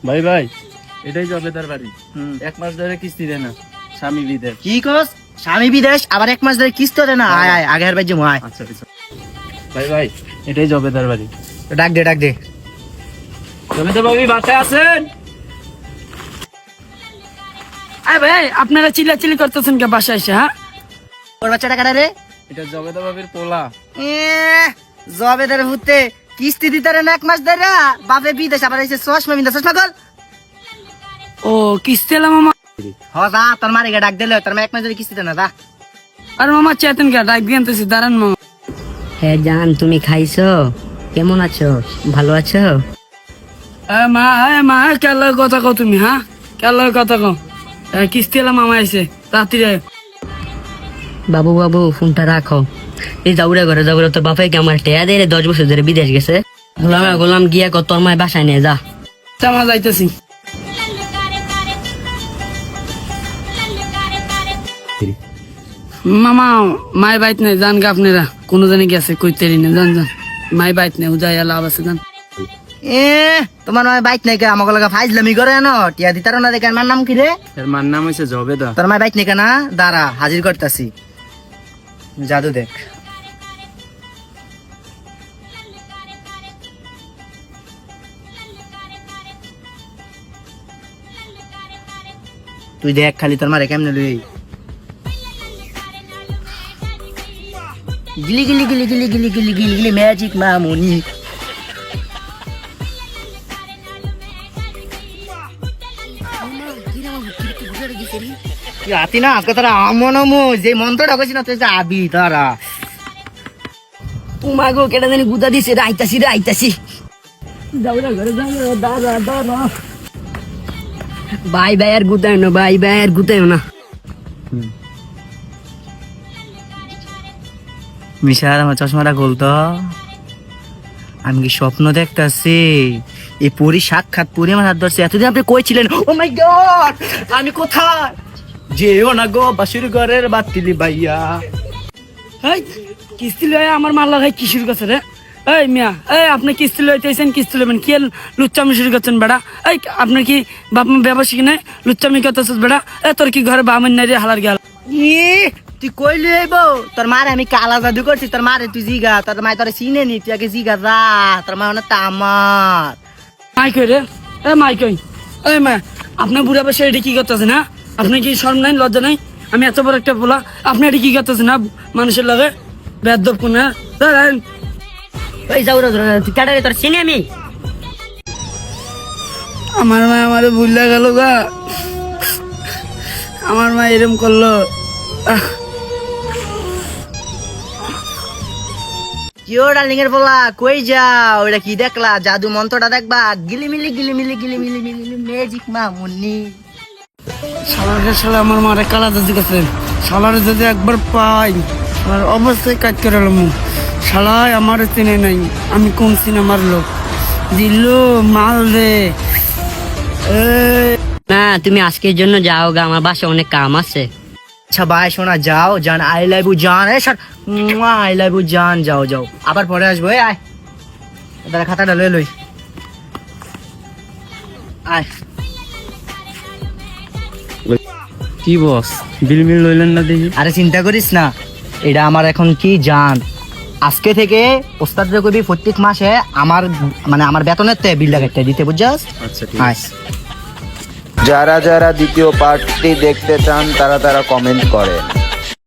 ভাই ভাই, এটাই জবেদার বাড়ি। 1 মাস ধরে কিস্তি দেয় না, স্বামী বিদেশ। কি কস? স্বামী বিদেশ, আবার 1 মাস ধরে কিস্তি দেয় না? আয় আয়, আগের বাড়ি যাবো, আয়। আচ্ছা আচ্ছা। ভাই ভাই, এটাই জবেদার বাড়ি। ডাক দে ডাক দে। জবেদার বাবু বাসায় আছেন? আরে ভাই, আপনারা চিল্লাচিল্লি করতেছেন কে বাসায় এসে? হ্যাঁ, ওর বাচ্চাটা কাটা রে? এটা জবেদার বাবির পোলা। জবেদার ভূতে কিস্তি দিতে রে না 1 মাস ধরে। বাপে বিদেশ, আবার এসে চশমা বিন্দা, চশমা কল। ও কিস্তি এলাম মামা। হ যা, তোর মারিকে ডাক দিলে, তোর মা 1 মাস ধরে কিস্তি দেয় না, যা। আর মামা চেতেন কে? ডাক দিয়ে আনতেছি, দাঁড়ান মামা। হ্যাঁ জান, তুমি খাইছো? কেমন আছো? ভালো আছো? মা কেলার কথা কও তুমি? হ্যাঁ, কেলার কথা কও। কিস্তি এলাম মামা এসে রাত্রিরে। বাবু বাবু ফোনটা রাখো। এই যাউরে ঘরে যাউরে, তোর বাপাইকে আমার টেয়া দেয় রে, 10 বছর ধরে বিদেশ গেছে। গোলাম গিয়া কত তোর মায় বাসায় নিয়ে যা। মা যাইতেছি। মামা মাই বাইত নেই, জান গা আপনারা কোনো জানি গেছে, কইতেরি না, জান জান। মাই বাইত নেই, উজাই লাভ আছে, জান। তোমার মায়ের বাইক নাই কে? আমাকে লাগা ফাইজলামি করে না, টিয়া দিতারো না দেখে। আমার নাম কি রে? এর মার নাম হয়েছে জবেদা। তোর মায়ের বাইক নাই কেনা? দাঁড়া, হাজির করতেছি। জাদু দেখ। তুই দেখ খালি তোর মারে কেমনে লই। গিলি গিলি গিলি গিলি গিলি গিলি গিলি গিলি ম্যাজিক মামুনি। তুই আতি না আজকে তারা আমন যে মন্ত্রটা করছি না, তুই আবি তারা। তোমার গো কেটা জানি গুদা দিছে, আইতাছি রে আইতাছি। যাউরা ঘরে যাও, দাঁড়া দাঁড়া। বাই বাই আর গুতায় না, বাই বাই আর গুতায় না। মিশার আমার চশমাটা খুলতো। আমি কি স্বপ্ন দেখতেছি? এই পরি সাক্ষাৎ পরি আমার হাত ধরছে। এতদিন আপনি কই ছিলেন? ও মাই গড, আমি কোথায়? যেও না গো বাসুর ঘরের বাতিলি বাইয়া। এই কিস্তি লয়ে আমার মাল লাগাই কি শুরু করছে রে? এই মিয়া, এই আপনি কিস্তি লইতেছেন, কিস্তি লবেন কি? লুচ্চামি শুরু করছেন বেড়া? এই আপনার কি বাপ মা ব্যবসায়িক নাই? লুচ্চামি করতেছিস বেড়া? এ তোর কি ঘরে বামন নাই রে, হালার গেল? তুই কইলি আইব? তোর মারে আমি কালা জাদু করছি। তোর মারে তুই জিগা, তোর মায় তোর চিনে নি, তুই আগে জিগা যা। তোর মা অনেক আমার মাই কই রে? এ মাই কই? এই মা, আপনি বুড়া বসে এটি কি করতেছেন? হ্যাঁ, আপনি কি শরম নাই, লজ্জা নাই? আমি এত বড় একটা বলা, আপনি এটি কি করতেছেন? না মানুষের লাগে বেদব কোন? ওই যাউরে তুই কেটা রে, তোর চিনি আমি? আমার মা আমারে ভুলে গেল গা। আমার মা এরম করলো। কি ও ডার্লিং এর বলা, কই যাও? ওটা কি দেখলা? জাদু মন্ত্রটা দেখবা? গিলিমিলি গিলিমিলি গিলিমিলি গিলিমিলি ম্যাজিক মামুনি। শালা আমার মারে কালা দাদি গেছে। শালারে যদি একবার পাই, শালার অবস্থায় কাজ করে এলাম। শালায় আমার চিনে নাই, আমি কোন সিনেমার লোক। দিল মাল রে। না তুমি আজকের জন্য যাও গা, আমার বাসায় অনেক কাম আছে। আচ্ছা ভাই শোনা, যাও জান, আই লাভ ইউ জান। আই লাভ ইউ জান, যাও যাও, আবার পরে আসবো। আয় তারা খাতাটা লই লই আয়। কি বস, বিল মিল লইলেন না দেখি? আরে চিন্তা করিস না, এটা আমার এখন কি জান। আজকে থেকে ওস্তাদ কবি প্রত্যেক মাসে আমার মানে আমার বেতনের তে বিলটা কেটে দিতে, বুঝছস? আচ্ছা ঠিক আয়। আছে। যারা যারা দ্বিতীয় পার্টটি দেখতে চান তারা কমেন্ট করেন।